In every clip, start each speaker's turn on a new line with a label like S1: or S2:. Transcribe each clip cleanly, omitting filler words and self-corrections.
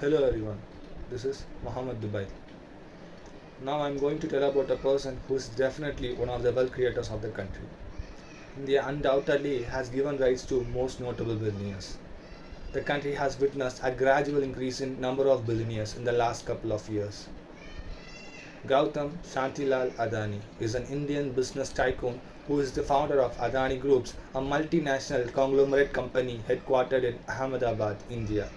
S1: Hello everyone, this is Mohamed Dubail. Now I'm going to tell about a person who is definitely one of the wealth creators of the country. India undoubtedly has given rise to most notable billionaires. The country has witnessed a gradual increase in number of billionaires in the last couple of years. Gowtham Adani is an Indian business tycoon who is the founder of Adani Groups, a multinational conglomerate company headquartered in Ahmedabad, India.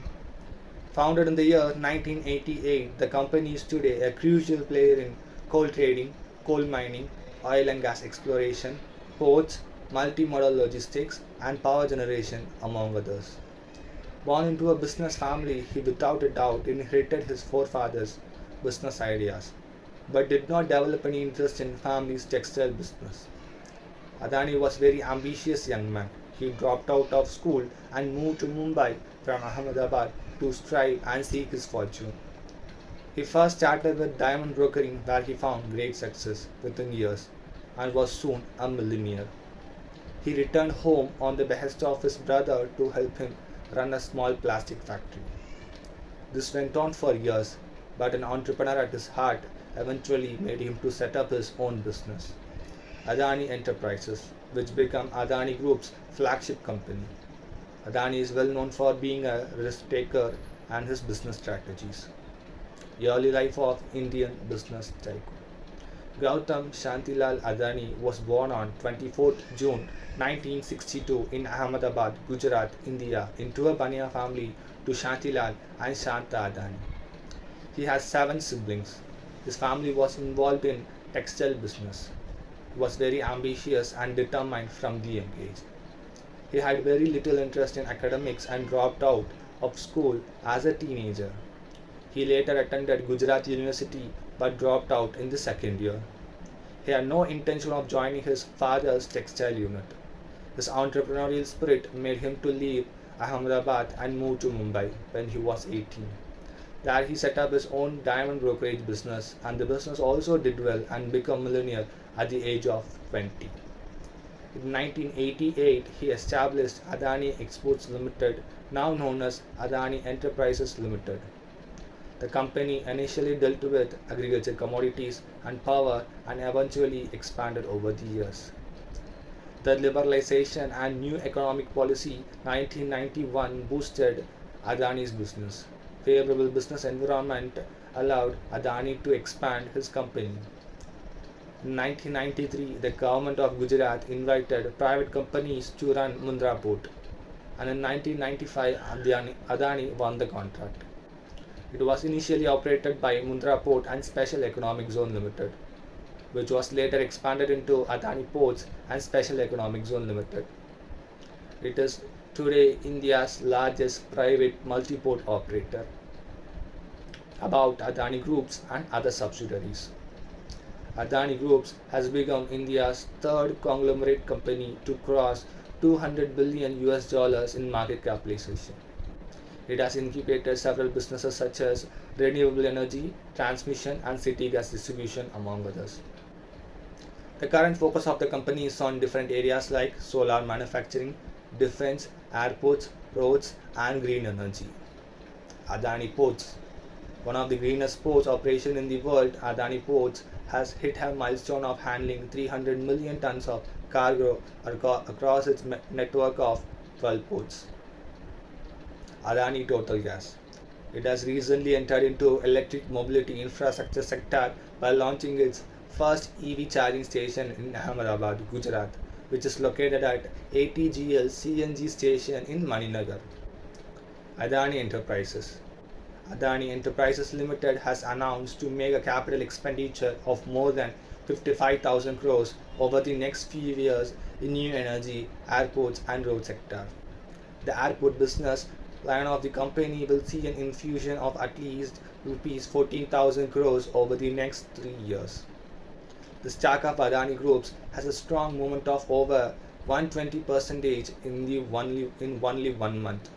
S1: Founded in the year 1988, the company is today a crucial player in coal trading, coal mining, oil and gas exploration, ports, multimodal logistics, and power generation, among others. Born into a business family, he without a doubt inherited his forefathers' business ideas, but did not develop any interest in family's textile business. Adani was a very ambitious young man. He dropped out of school and moved to Mumbai from Ahmedabad to strive and seek his fortune. He first started with diamond brokering where he found great success within years and was soon a millionaire. He returned home on the behest of his brother to help him run a small plastic factory. This went on for years, but an entrepreneur at his heart eventually made him to set up his own business, Adani Enterprises, which became Adani Group's flagship company. Adani is well known for being a risk taker and his business strategies. Early life of Indian business tycoon. Gautam Shantilal Adani was born on 24th June 1962 in Ahmedabad, Gujarat, India, into a Baniya family to Shantilal and Shanta Adani. He has 7 siblings. His family was involved in textile business. He was very ambitious and determined from the young age. He had very little interest in academics and dropped out of school as a teenager. He later attended Gujarat University but dropped out in the second year. He had no intention of joining his father's textile unit. His entrepreneurial spirit made him to leave Ahmedabad and move to Mumbai when he was 18. There he set up his own diamond brokerage business, and the business also did well and became millionaire at the age of 20. In 1988, he established Adani Exports Limited, now known as Adani Enterprises Limited. The company initially dealt with agriculture commodities and power and eventually expanded over the years. The liberalization and new economic policy 1991 boosted Adani's business. Favorable business environment allowed Adani to expand his company. In 1993, the government of Gujarat invited private companies to run Mundra port, and in 1995, Adani won the contract. It was initially operated by Mundra Port and Special Economic Zone Limited, which was later expanded into Adani Ports and Special Economic Zone Limited. It is today India's largest private multi-port operator. About Adani Groups and other subsidiaries. Adani Groups has become India's third conglomerate company to cross 200 billion US dollars in market capitalization. It has incubated several businesses such as renewable energy, transmission, and city gas distribution, among others. The current focus of the company is on different areas like solar manufacturing, defense, airports, roads, and green energy. Adani Ports. One of the greenest ports operation in the world, Adani Ports has hit a milestone of handling 300 million tons of cargo across its network of 12 ports. Adani Total Gas. It has recently entered into electric mobility infrastructure sector by launching its first EV charging station in Ahmedabad, Gujarat, which is located at ATGL CNG station in Maninagar. Adani Enterprises. Adani Enterprises Limited has announced to make a capital expenditure of more than 55,000 crores over the next few years in new energy, airports and road sector. The airport business line of the company will see an infusion of at least rupees 14,000 crores over the next 3 years. The stock of Adani Groups has a strong movement of over 120% in only 1 month,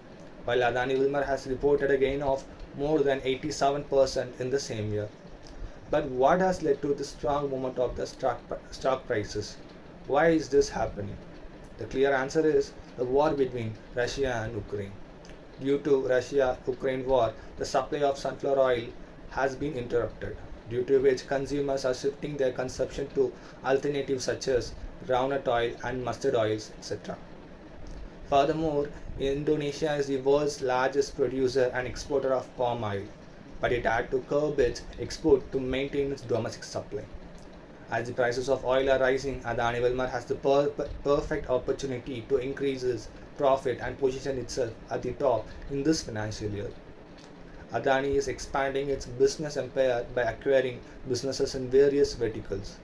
S1: while Adani Wilmar has reported a gain of more than 87% in the same year. But what has led to the strong movement of the stock prices? Why is this happening? The clear answer is the war between Russia and Ukraine. Due to Russia-Ukraine war, the supply of sunflower oil has been interrupted, due to which consumers are shifting their consumption to alternatives such as groundnut oil and mustard oils, etc. Furthermore, Indonesia is the world's largest producer and exporter of palm oil, but it had to curb its export to maintain its domestic supply. As the prices of oil are rising, Adani Wilmar has the perfect opportunity to increase its profit and position itself at the top in this financial year. Adani is expanding its business empire by acquiring businesses in various verticals.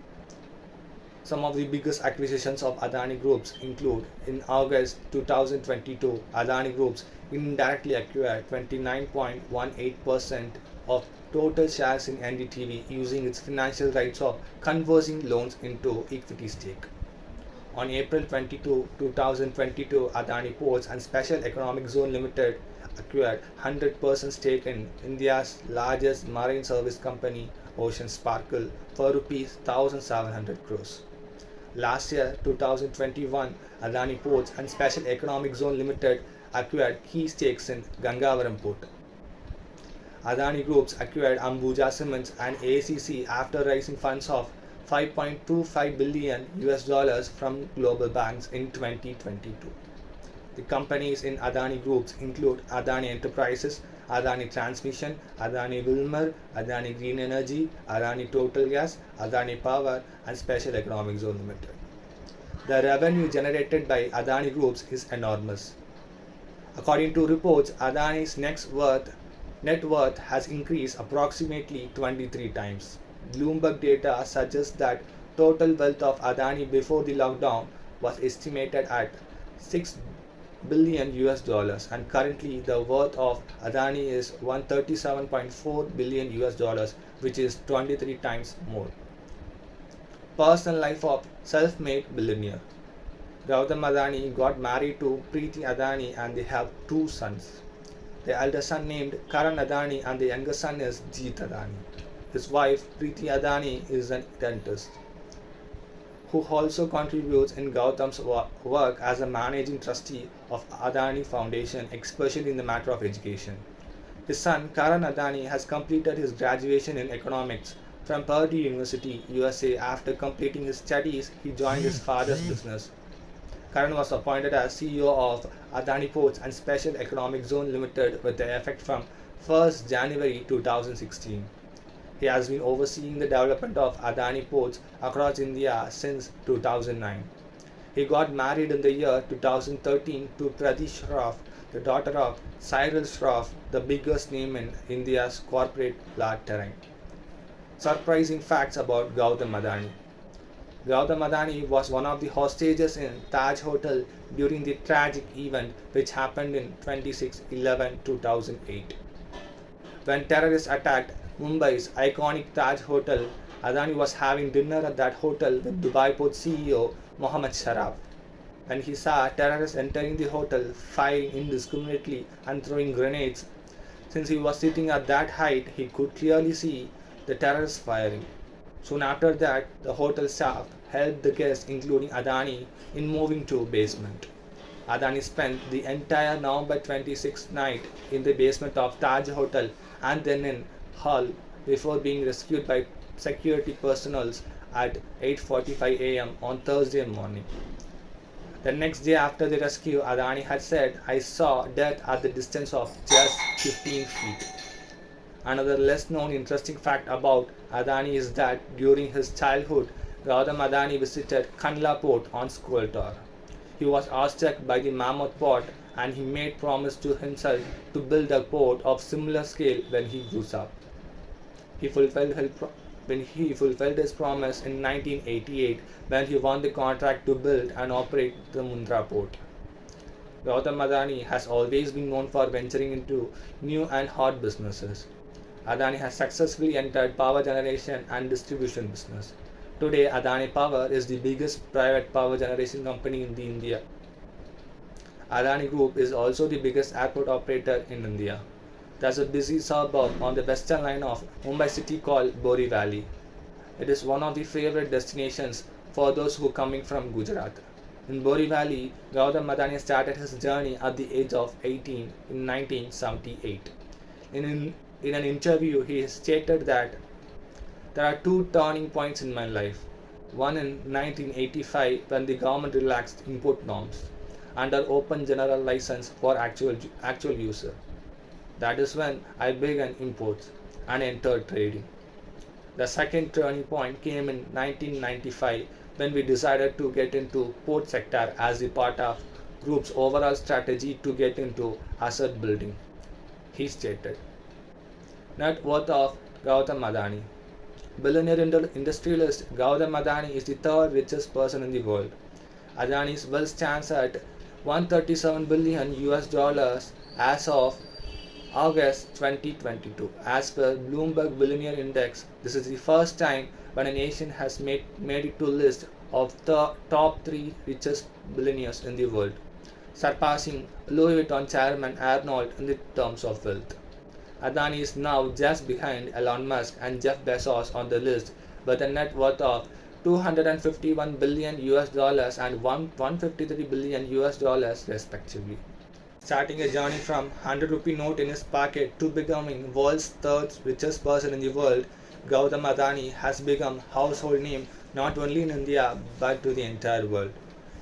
S1: Some of the biggest acquisitions of Adani Groups include in August 2022, Adani Groups indirectly acquired 29.18% of total shares in NDTV using its financial rights of converting loans into equity stake. On April 22, 2022, Adani Ports and Special Economic Zone Limited acquired 100% stake in India's largest marine service company, Ocean Sparkle, for Rs 1,700 crores. Last year, 2021, Adani Ports and Special Economic Zone Limited acquired key stakes in Gangavaram Port. Adani Groups acquired Ambuja Cements and ACC after raising funds of $5.25 billion from global banks in 2022. The companies in Adani Groups include Adani Enterprises, Adani Transmission, Adani Wilmar, Adani Green Energy, Adani Total Gas, Adani Power, and Special Economic Zone Limited. The revenue generated by Adani Groups is enormous. According to reports, Adani's net worth has increased approximately 23 times. Bloomberg data suggests that total wealth of Adani before the lockdown was estimated at $6 billion and currently the worth of Adani is $137.4 billion, which is 23 times more. Personal life of self-made billionaire. Gowtham Adani got married to Preeti Adani and they have two sons. The elder son named Karan Adani and the younger son is Jeet Adani. His wife Preeti Adani is a dentist who also contributes in Gowtham's work as a managing trustee of Adani Foundation, especially in the matter of education. His son Karan Adani has completed his graduation in economics from Purdue University, USA. After completing his studies, he joined his father's business. Karan was appointed as CEO of Adani Ports and Special Economic Zone Limited with effect from 1st January 2016. He has been overseeing the development of Adani Ports across India since 2009. He got married in the year 2013 to Prati Shroff, the daughter of Cyril Shroff, the biggest name in India's corporate large terrain. Surprising facts about Gowtham Adani. Gowtham Adani was one of the hostages in Taj Hotel during the tragic event which happened in 26/11/2008. When terrorists attacked Mumbai's iconic Taj Hotel, Adani was having dinner at that hotel with Dubai Port CEO Mohamed Dubail. When he saw terrorists entering the hotel, firing indiscriminately and throwing grenades, since he was sitting at that height, he could clearly see the terrorists firing. Soon after that, the hotel staff helped the guests, including Adani, in moving to basement. Adani spent the entire November 26th night in the basement of Taj Hotel and then in Hull before being rescued by security personnel at 8:45 a.m. on Thursday morning. The next day after the rescue, Adani had said, "I saw death at the distance of just 15 feet." Another less known interesting fact about Adani is that during his childhood, Gowtham Adani visited Kanla Port on school tour. He was awestruck by the mammoth port and he made promise to himself to build a port of similar scale when he grew up. He fulfilled his promise in 1988 when he won the contract to build and operate the Mundra port. Gowtham Adani has always been known for venturing into new and hot businesses. Adani has successfully entered power generation and distribution business. Today, Adani Power is the biggest private power generation company in India. Adani Group is also the biggest airport operator in India. There's a busy suburb on the western line of Mumbai city called Bori Valley. It is one of the favorite destinations for those who are coming from Gujarat. In Borivali, Gowtham Adani started his journey at the age of 18 in 1978. In an interview, he stated that there are two turning points in my life. One in 1985 when the government relaxed import norms under open general license for actual user. That is when I began imports and entered trading. The second turning point came in 1995 when we decided to get into port sector as a part of group's overall strategy to get into asset building. He stated. Net worth of Gowtham Adani. Billionaire industrialist Gowtham Adani is the third richest person in the world. Adani's wealth stands at 137 billion US dollars as of August 2022. As per Bloomberg Billionaire Index, this is the first time when a nation has made it to list of the top 3 richest billionaires in the world, surpassing Louis Vuitton chairman Arnold in the terms of wealth. Adani is now just behind Elon Musk and Jeff Bezos on the list with a net worth of 251 billion US dollars and 153 billion US dollars respectively. Starting a journey from 100 rupee note in his pocket to becoming world's third richest person in the world, Gowtham Adani has become household name not only in India but to the entire world.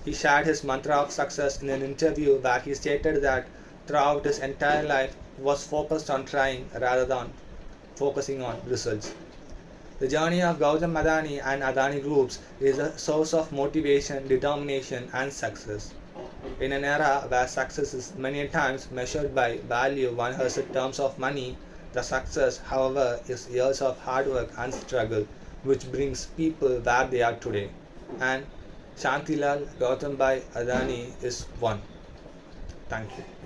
S1: He shared his mantra of success in an interview where he stated that throughout his entire life he was focused on trying rather than focusing on results. The journey of Gowtham Adani and Adani Groups is a source of motivation, determination, and success. In an era where success is many times measured by value one has in terms of money, the success, however, is years of hard work and struggle which brings people where they are today. And Shantilal Gautam Adani is one. Thank you.